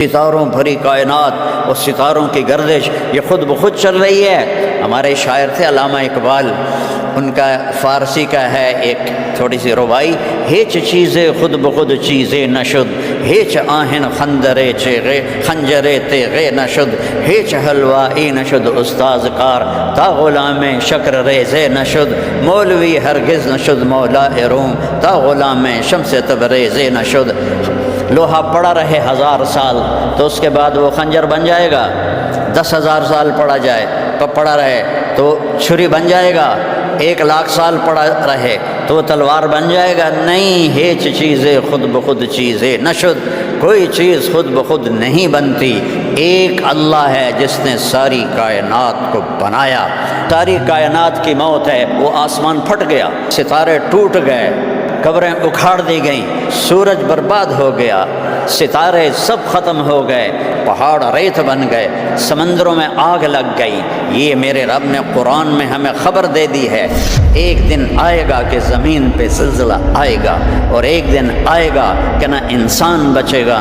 ستاروں بھری کائنات اور ستاروں کی گردش یہ خود بخود چل رہی ہے۔ ہمارے شاعر تھے علامہ اقبال، ان کا فارسی کا ہے ایک تھوڑی سی ربائی، ہیچ چیزیں خود بخود چیزیں نشد، ہیچ آہن خنجرے تیغے نشد، ہیچ حلوائی نشد استاذ کار، تا غلام شکر ریزے نشد، مولوی ہرگز نشد مولا روم، تا غلام شمس تبریزے نشد۔ لوہا پڑا رہے 1000 سال تو اس کے بعد وہ خنجر بن جائے گا، 10,000 سال پڑا رہے تو چھری بن جائے گا، 1,00,000 سال پڑا رہے تو وہ تلوار بن جائے گا۔ نہیں، ہیچ چیزیں خود بخود چیزیں نشد، کوئی چیز خود بخود نہیں بنتی، ایک اللہ ہے جس نے ساری کائنات کو بنایا۔ ساری کائنات کی موت ہے، وہ آسمان پھٹ گیا، ستارے ٹوٹ گئے، قبریں اکھاڑ دی گئیں، سورج برباد ہو گیا، ستارے سب ختم ہو گئے، پہاڑ ریت بن گئے، سمندروں میں آگ لگ گئی۔ یہ میرے رب نے قرآن میں ہمیں خبر دے دی ہے، ایک دن آئے گا کہ زمین پہ زلزلہ آئے گا، اور ایک دن آئے گا کہ نہ انسان بچے گا،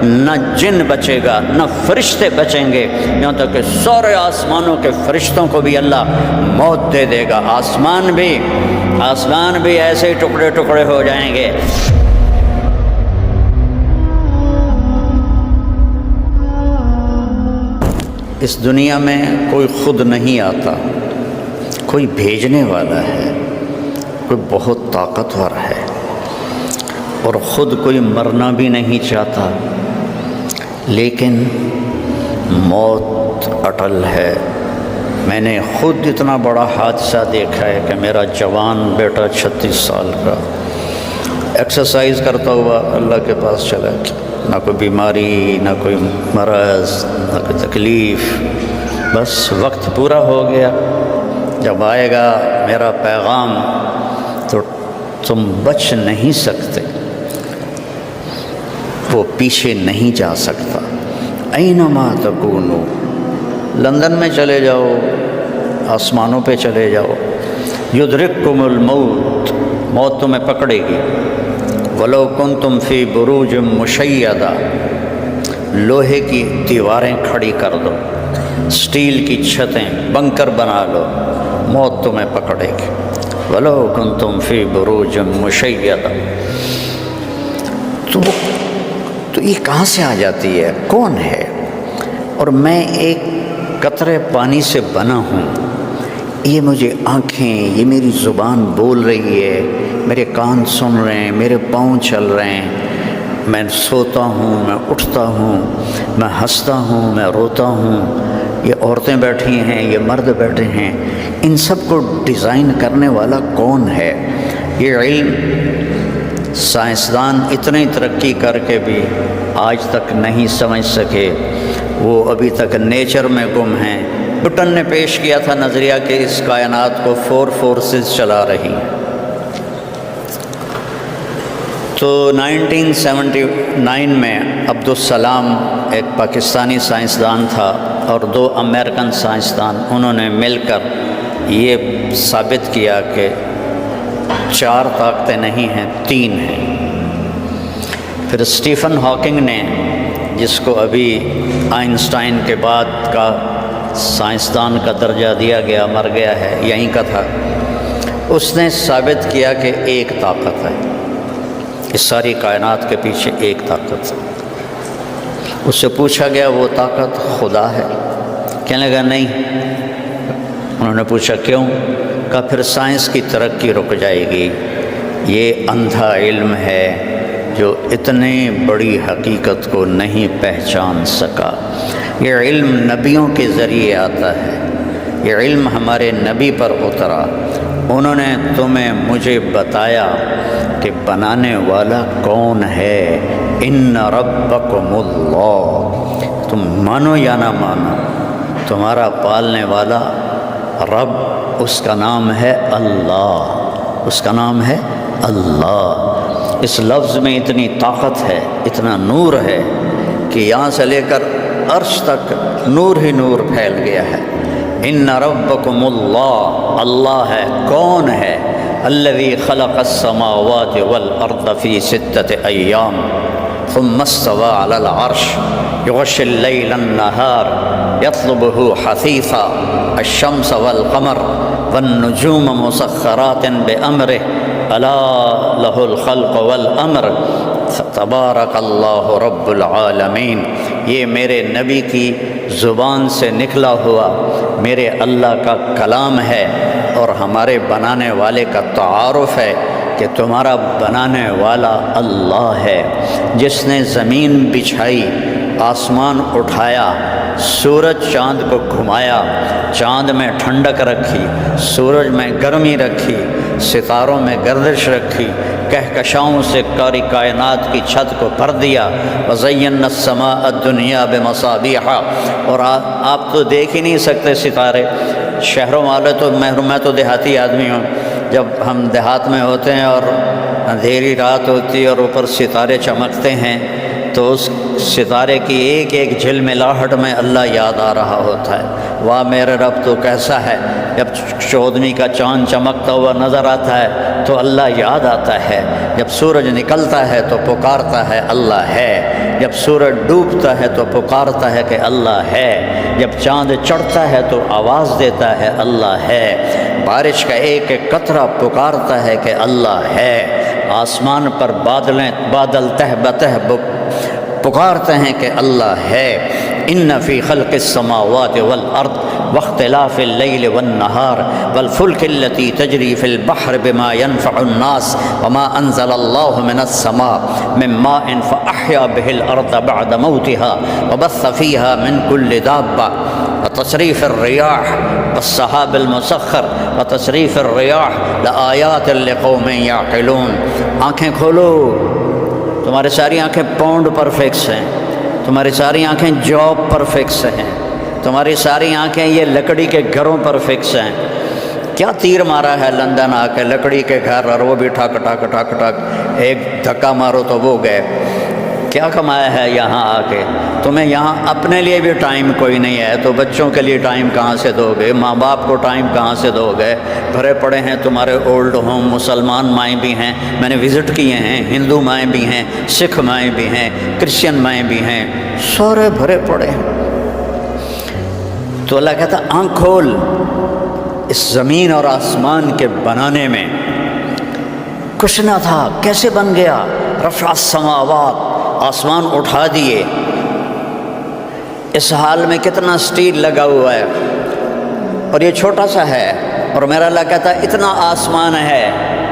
نہ جن بچے گا، نہ فرشتے بچیں گے، یہاں تک کہ سارے آسمانوں کے فرشتوں کو بھی اللہ موت دے دے گا، آسمان بھی ایسے ہی ٹکڑے ٹکڑے ہو جائیں گے۔ اس دنیا میں کوئی خود نہیں آتا، کوئی بھیجنے والا ہے، کوئی بہت طاقتور ہے، اور خود کوئی مرنا بھی نہیں چاہتا، لیکن موت اٹل ہے۔ میں نے خود اتنا بڑا حادثہ دیکھا ہے کہ میرا جوان بیٹا 36 سال کا ایکسرسائز کرتا ہوا اللہ کے پاس چلا، نہ کوئی بیماری، نہ کوئی مرض، نہ کوئی تکلیف، بس وقت پورا ہو گیا۔ جب آئے گا میرا پیغام تو تم بچ نہیں سکتے، وہ پیچھے نہیں جا سکتا۔ اینما تکونوا، لندن میں چلے جاؤ، آسمانوں پہ چلے جاؤ، یدرککم الموت، موت تمہیں پکڑے گی۔ ولو کنتم فی بروج مشیدہ، لوہے کی دیواریں کھڑی کر دو، سٹیل کی چھتیں، بنکر بنا لو، موت تمہیں پکڑے گی۔ ولو کنتم فی بروج مشیدہ، تو یہ کہاں سے آ جاتی ہے؟ کون ہے؟ اور میں ایک قطرے پانی سے بنا ہوں، یہ مجھے آنکھیں، یہ میری زبان بول رہی ہے، میرے کان سن رہے ہیں، میرے پاؤں چل رہے ہیں، میں سوتا ہوں، میں اٹھتا ہوں، میں ہنستا ہوں، میں روتا ہوں، یہ عورتیں بیٹھی ہیں، یہ مرد بیٹھے ہیں، ان سب کو ڈیزائن کرنے والا کون ہے؟ یہ علم سائنسدان اتنی ترقی کر کے بھی آج تک نہیں سمجھ سکے، وہ ابھی تک نیچر میں گم ہیں۔ نیوٹن نے پیش کیا تھا نظریہ کہ اس کائنات کو 4 فورسز چلا رہی ہیں، تو 1979 میں عبدالسلام ایک پاکستانی سائنسدان تھا اور 2 امریکن سائنسدان، انہوں نے مل کر یہ ثابت کیا کہ 4 طاقتیں نہیں ہیں، 3 ہیں۔ پھر اسٹیفن ہاکنگ نے، جس کو ابھی آئنسٹائن کے بعد کا سائنسدان کا درجہ دیا گیا، مر گیا ہے، یہیں کا تھا، اس نے ثابت کیا کہ ایک طاقت ہے، اس ساری کائنات کے پیچھے ایک طاقت ہے۔ اس سے پوچھا گیا وہ طاقت خدا ہے؟ کہنے لگا نہیں۔ انہوں نے پوچھا کیوں؟ کہا پھر سائنس کی ترقی رک جائے گی، یہ اندھا علم ہے جو اتنی بڑی حقیقت کو نہیں پہچان سکا۔ یہ علم نبیوں کے ذریعے آتا ہے، یہ علم ہمارے نبی پر اترا، انہوں نے تمہیں مجھے بتایا کہ بنانے والا کون ہے۔ ان ربکم اللہ، تم مانو یا نہ مانو، تمہارا پالنے والا رب، اس کا نام ہے اللہ، اس کا نام ہے اللہ۔ اس لفظ میں اتنی طاقت ہے، اتنا نور ہے کہ یہاں سے لے کر عرش تک نور ہی نور پھیل گیا ہے۔ ان ربکم اللہ، اللہ ہے، کون ہے؟ الذی خلق السماوات والارض فی 6 ایام، ثم استوى على العرش يغشي الليل النهار يطلبه حثيثا الشمس والقمر والنجوم مسخرات بأمره ألا له الخلق والأمر تبارک اللہ رب العالمین۔ یہ میرے نبی کی زبان سے نکلا ہوا میرے اللہ کا کلام ہے اور ہمارے بنانے والے کا تعارف ہے کہ تمہارا بنانے والا اللہ ہے، جس نے زمین بچھائی، آسمان اٹھایا، سورج چاند کو گھمایا، چاند میں ٹھنڈک رکھی، سورج میں گرمی رکھی، ستاروں میں گردش رکھی، کہکشاؤں سے کاری کائنات کی چھت کو بھر دیا، وزینا السماء الدنیا بمصابیح۔ اور آپ تو دیکھ ہی نہیں سکتے ستارے، شہروں والے تو میں تو دیہاتی آدمی ہوں، جب ہم دیہات میں ہوتے ہیں اور اندھیری رات ہوتی ہے اور اوپر ستارے چمکتے ہیں تو اس ستارے کی ایک ایک جھلملاہٹ میں اللہ یاد آ رہا ہوتا ہے۔ واہ میرے رب تو کیسا ہے۔ جب 14ویں کا چاند چمکتا ہوا نظر آتا ہے تو اللہ یاد آتا ہے، جب سورج نکلتا ہے تو پکارتا ہے اللہ ہے، جب سورج ڈوبتا ہے تو پکارتا ہے کہ اللہ ہے، جب چاند چڑھتا ہے تو آواز دیتا ہے اللہ ہے، بارش کا ایک ایک قطرہ پکارتا ہے کہ اللہ ہے، آسمان پر بادل تہ بتہ پکارتے ہیں کہ اللہ ہے۔ ان فی خلق السماوات والارض واختلاف اللیل والنہار والفلک التي تجری فی البحر بما ينفع الناس وما انزل اللہ من السماء من ماء فاحیا به الارض بعد موتها وبث فیها من کل دابہ وتصریف الریاح والسحاب المسخر وتصریف الریاح لآیات لقوم یعقلون۔ آنکھیں کھولو، تمہاری ساری آنکھیں پونڈ پر فکس ہیں، تمہاری ساری آنکھیں جاب پر فکس ہیں، تمہاری ساری آنکھیں یہ لکڑی کے گھروں پر فکس ہیں۔ کیا تیر مارا ہے لندن آ کے، لکڑی کے گھر، اور وہ بھی ٹھک ٹھک ٹھک ٹھک، ایک دھکا مارو تو وہ گئے۔ کیا کمایا ہے یہاں آ کے؟ تمہیں یہاں اپنے لیے بھی ٹائم کوئی نہیں ہے تو بچوں کے لیے ٹائم کہاں سے دو گے؟ ماں باپ کو ٹائم کہاں سے دو گے؟ بھرے پڑے ہیں تمہارے اولڈ ہوم، مسلمان مائیں بھی ہیں، میں نے وزٹ کیے ہیں، ہندو مائیں بھی ہیں، سکھ مائیں بھی ہیں، کرسچن مائیں بھی ہیں، سارے بھرے پڑے ہیں۔ تو اللہ کہتا آنکھ کھول، اس زمین اور آسمان کے بنانے میں کچھ نہ تھا، کیسے بن گیا؟ رفع السماوات، آسمان اٹھا دیے، اس حال میں کتنا سٹیل لگا ہوا ہے اور یہ چھوٹا سا ہے، اور میرا اللہ کہتا ہے اتنا آسمان ہے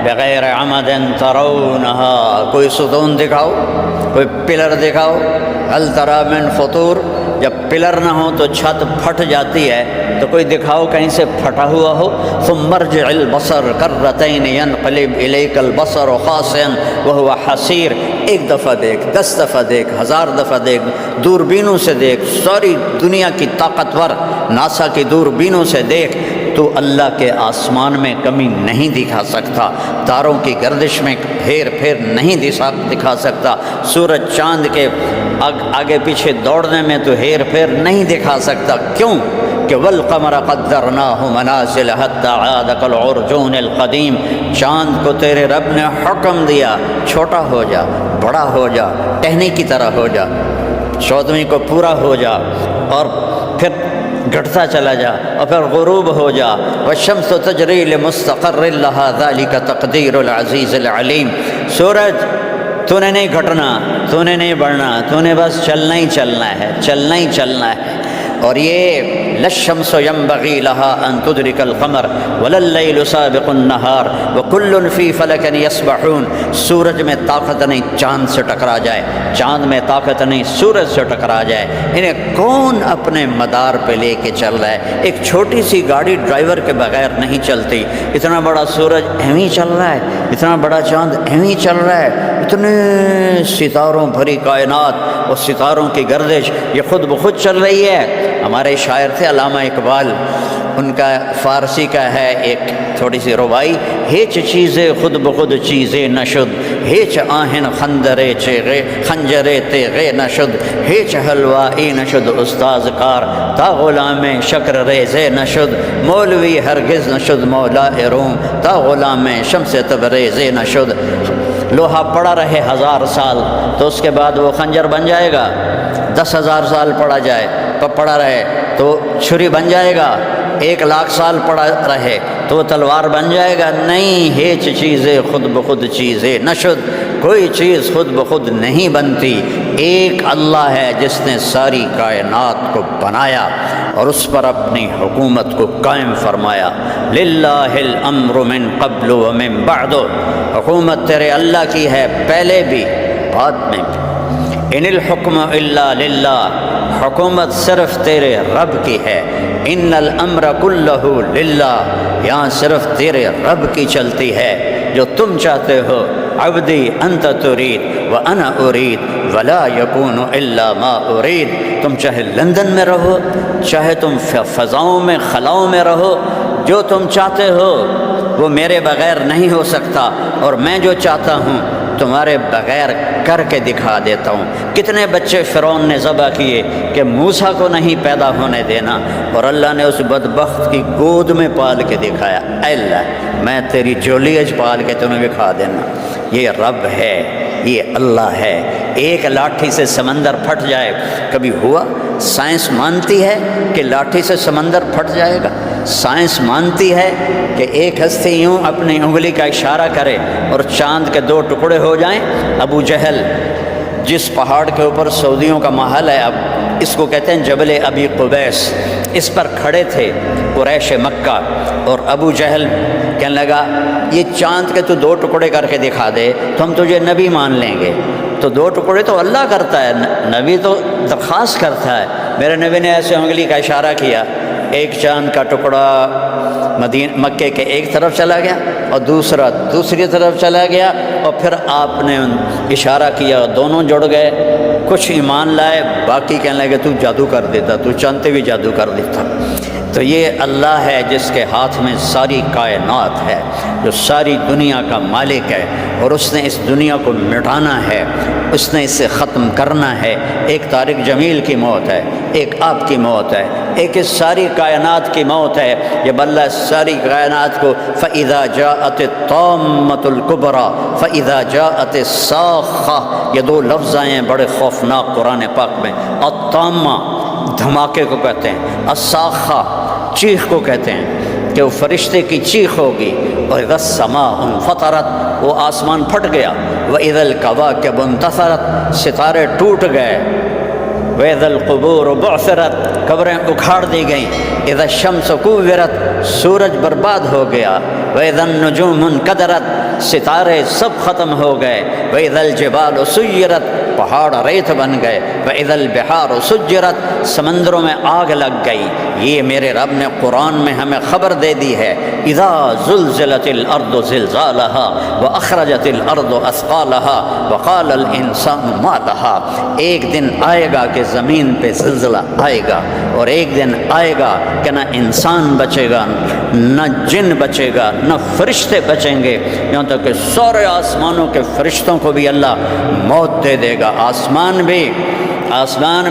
بغیر عمد ترونہا، کوئی ستون دکھاؤ، کوئی پلر دکھاؤ، ہل تری من فطور۔ جب پلر نہ ہو تو چھت پھٹ جاتی ہے، تو کوئی دکھاؤ کہیں سے پھٹا ہوا ہو۔ ثم ارجع البصر کرتین ینقلب الیک البصر خاسئا وهو حسیر۔ ایک دفعہ دیکھ، 10 دفعہ دیکھ، 1000 دفعہ دیکھ، دوربینوں سے دیکھ، ساری دنیا کی طاقتور ناسا کی دوربینوں سے دیکھ، تو اللہ کے آسمان میں کمی نہیں دکھا سکتا، تاروں کی گردش میں ہیر پھیر نہیں دکھا سکتا، سورج چاند کے آگے پیچھے دوڑنے میں تو ہیر پھیر نہیں دکھا سکتا۔ کیوں کہ والقمر قدرناہ منازل حتی عاد کالعرجون القدیم، چاند کو تیرے رب نے حکم دیا چھوٹا ہو جا، بڑا ہو جا، ٹہنی کی طرح ہو جا، 14ویں کو پورا ہو جا اور پھر گھٹتا چلا جا اور پھر غروب ہو جا۔ والشمس تجری لمستقر لها ذلك تقدیر العزیز العلیم۔ سورج تو نے نہیں گھٹنا، تو نے نہیں بڑھنا، تو نے بس چلنا ہی چلنا ہے، چلنا ہی چلنا ہے۔ اور یہ للشمس ينبغي لها ان تدرك القمر ولا الليل سابق النهار وكل في فلك يسبحون۔ سورج میں طاقت نہیں چاند سے ٹکرا جائے، چاند میں طاقت نہیں سورج سے ٹکرا جائے، انہیں کون اپنے مدار پہ لے کے چل رہا ہے؟ ایک چھوٹی سی گاڑی ڈرائیور کے بغیر نہیں چلتی، اتنا بڑا سورج ایویں چل رہا ہے، اتنا بڑا چاند ایویں چل رہا ہے، اتنے ستاروں بھری کائنات اور ستاروں کی گردش یہ خود بخود چل رہی ہے۔ ہمارے شاعر تھے علامہ اقبال، ان کا فارسی کا ہے ایک تھوڑی سی ربائی، ہیچ چیزیں خود بخود چیزیں نشد، ہیچ آہن خنجرے تیغے نشد، ہیچ حلوائی نشد استاذ کار، تا غلام شکر ریزے نشد، مولوی ہرگز نشد مولا روم، تا غلام شمس تبریزے نشد۔ لوہا پڑا رہے 1000 سال تو اس کے بعد وہ خنجر بن جائے گا، 10,000 سال پڑا رہے تو چھری بن جائے گا، 1,00,000 سال پڑا رہے تو وہ تلوار بن جائے گا؟ نہیں، ہیچ چیزیں خود بخود چیزیں نشد، کوئی چیز خود بخود نہیں بنتی۔ ایک اللہ ہے جس نے ساری کائنات کو بنایا اور اس پر اپنی حکومت کو قائم فرمایا۔ للہ الامر من قبل ومن بعد، حکومت تیرے اللہ کی ہے، پہلے بھی بعد میں بھی۔ ان الحکم الا للہ، حکومت صرف تیرے رب کی ہے۔ ان الامر کلہ للہ، یہاں صرف تیرے رب کی چلتی ہے، جو تم چاہتے ہو۔ عبدی انت ترید وانا ارید ولا یکون الا ما ارید، تم چاہے لندن میں رہو، چاہے تم فضاؤں میں خلاؤں میں رہو، جو تم چاہتے ہو وہ میرے بغیر نہیں ہو سکتا، اور میں جو چاہتا ہوں تمہارے بغیر کر کے دکھا دیتا ہوں۔ کتنے بچے فرعون نے ذبح کیے کہ موسیٰ کو نہیں پیدا ہونے دینا، اور اللہ نے اس بدبخت کی گود میں پال کے دکھایا۔ اے اللہ، میں تیری جولیج پال کے تمہیں دکھا دینا۔ یہ رب ہے، یہ اللہ ہے۔ ایک لاٹھی سے سمندر پھٹ جائے، کبھی ہوا؟ سائنس مانتی ہے کہ لاٹھی سے سمندر پھٹ جائے گا؟ سائنس مانتی ہے کہ ایک ہستی یوں اپنی انگلی کا اشارہ کرے اور چاند کے 2 ٹکڑے ہو جائیں؟ ابو جہل جس پہاڑ کے اوپر سعودیوں کا محل ہے، اب اس کو کہتے ہیں جبل ابی قبیس، اس پر کھڑے تھے قریش مکہ، اور ابو جہل کہنے لگا یہ چاند کے تو 2 ٹکڑے کر کے دکھا دے تو ہم تجھے نبی مان لیں گے۔ تو 2 ٹکڑے تو اللہ کرتا ہے، نبی تو درخواست کرتا ہے۔ میرے نبی نے ایسے انگلی کا اشارہ کیا، ایک چاند کا ٹکڑا مکے کے ایک طرف چلا گیا اور دوسرا دوسری طرف چلا گیا، اور پھر آپ نے اشارہ کیا، دونوں جڑ گئے۔ کچھ ایمان لائے، باقی کہنے لگے تو جادو کر دیتا، تو چاندتے بھی جادو کر دیتا۔ تو یہ اللہ ہے جس کے ہاتھ میں ساری کائنات ہے، جو ساری دنیا کا مالک ہے، اور اس نے اس دنیا کو مٹانا ہے، اس نے اسے ختم کرنا ہے۔ ایک طارق جمیل کی موت ہے، ایک آپ کی موت ہے، ایک اس ساری کائنات کی موت ہے۔ جب اللہ ساری کائنات کو فَإِذَا جَاءَتِ الطَّامَّةُ الْكُبْرَى فَإِذَا جَاءَتِ الصَّاخَّةُ، یہ 2 لفظ آئے ہیں بڑے خوفناک قرآن پاک میں۔ الطامہ دھماکے کو کہتے ہیں، الصاخہ چیخ کو کہتے ہیں، کہ وہ فرشتے کی چیخ ہوگی۔ اور اذا السماء انفطرت، وہ آسمان پھٹ گیا۔ واذا الکواکب انتثرت، ستارے ٹوٹ گئے۔ واذا القبور بعثرت، قبریں اکھاڑ دی گئیں۔ اذا الشمس کورت، سورج برباد ہو گیا۔ واذا النجوم انکدرت، ستارے سب ختم ہو گئے۔ واذا الجبال سیرت، پہاڑ ریت بن گئے۔ واذا البحار سجرت، سمندروں میں آگ لگ گئی۔ یہ میرے رب نے قرآن میں ہمیں خبر دے دی ہے۔ اذا زلزلت الارض زلزالها واخرجت الارض اثقالها وقال الانسان ما لها، ایک دن آئے گا کہ زمین پہ زلزلہ آئے گا، اور ایک دن آئے گا کہ نہ انسان بچے گا، نہ جن بچے گا، نہ فرشتے بچیں گے، یہاں تک کہ سارے آسمانوں کے فرشتوں کو بھی اللہ موت دے دے گا۔ آسمان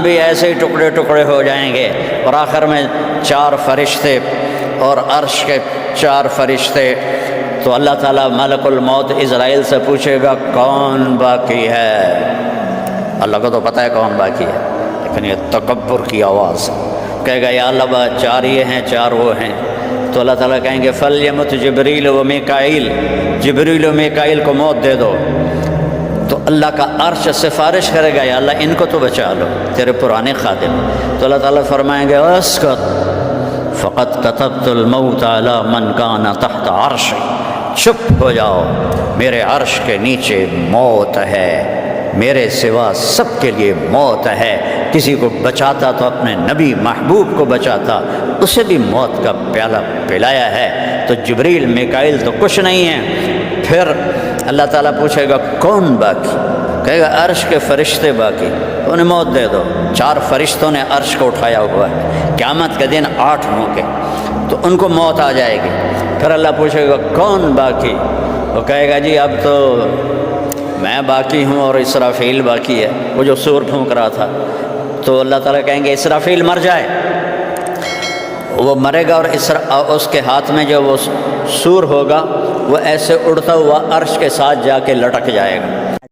بھی ایسے ہی ٹکڑے ٹکڑے ہو جائیں گے، اور آخر میں 4 فرشتے اور عرش کے 4 فرشتے۔ تو اللہ تعالیٰ ملک الموت اسرائیل سے پوچھے گا کون باقی ہے؟ اللہ کو تو پتہ ہے کون باقی ہے، لیکن یہ تکبر کی آواز کہے گا یا اللہ 4 یہ ہیں 4 وہ ہیں۔ تو اللہ تعالیٰ کہیں گے فلیمت جبریل و میکائیل، جبریل و میکائیل کو موت دے دو۔ تو اللہ کا عرش سفارش کرے گا یا اللہ ان کو تو بچا لو، تیرے پرانے خادم۔ تو اللہ تعالیٰ فرمائیں گے اسکت فقط كتبت الموت على من كان تحت عرش، چپ ہو جاؤ، میرے عرش کے نیچے موت ہے، میرے سوا سب کے لیے موت ہے۔ کسی کو بچاتا تو اپنے نبی محبوب کو بچاتا، اسے بھی موت کا پیالہ پلایا ہے۔ تو جبریل میکائیل تو کچھ نہیں ہیں۔ پھر اللہ تعالیٰ پوچھے گا کون باقی؟ کہے گا عرش کے فرشتے باقی، انہیں موت دے دو۔ 4 فرشتوں نے عرش کو اٹھایا ہوا ہے، قیامت کے دن 8 ہوں گے تو ان کو موت آ جائے گی۔ پھر اللہ پوچھے گا کون باقی؟ وہ کہے گا جی اب تو میں باقی ہوں اور اسرافیل باقی ہے، وہ جو سور پھونک رہا تھا۔ تو اللہ تعالیٰ کہیں گے اسرافیل مر جائے، وہ مرے گا اور اس کے ہاتھ میں جو وہ سور ہوگا وہ ایسے اڑتا ہوا عرش کے ساتھ جا کے لٹک جائے گا۔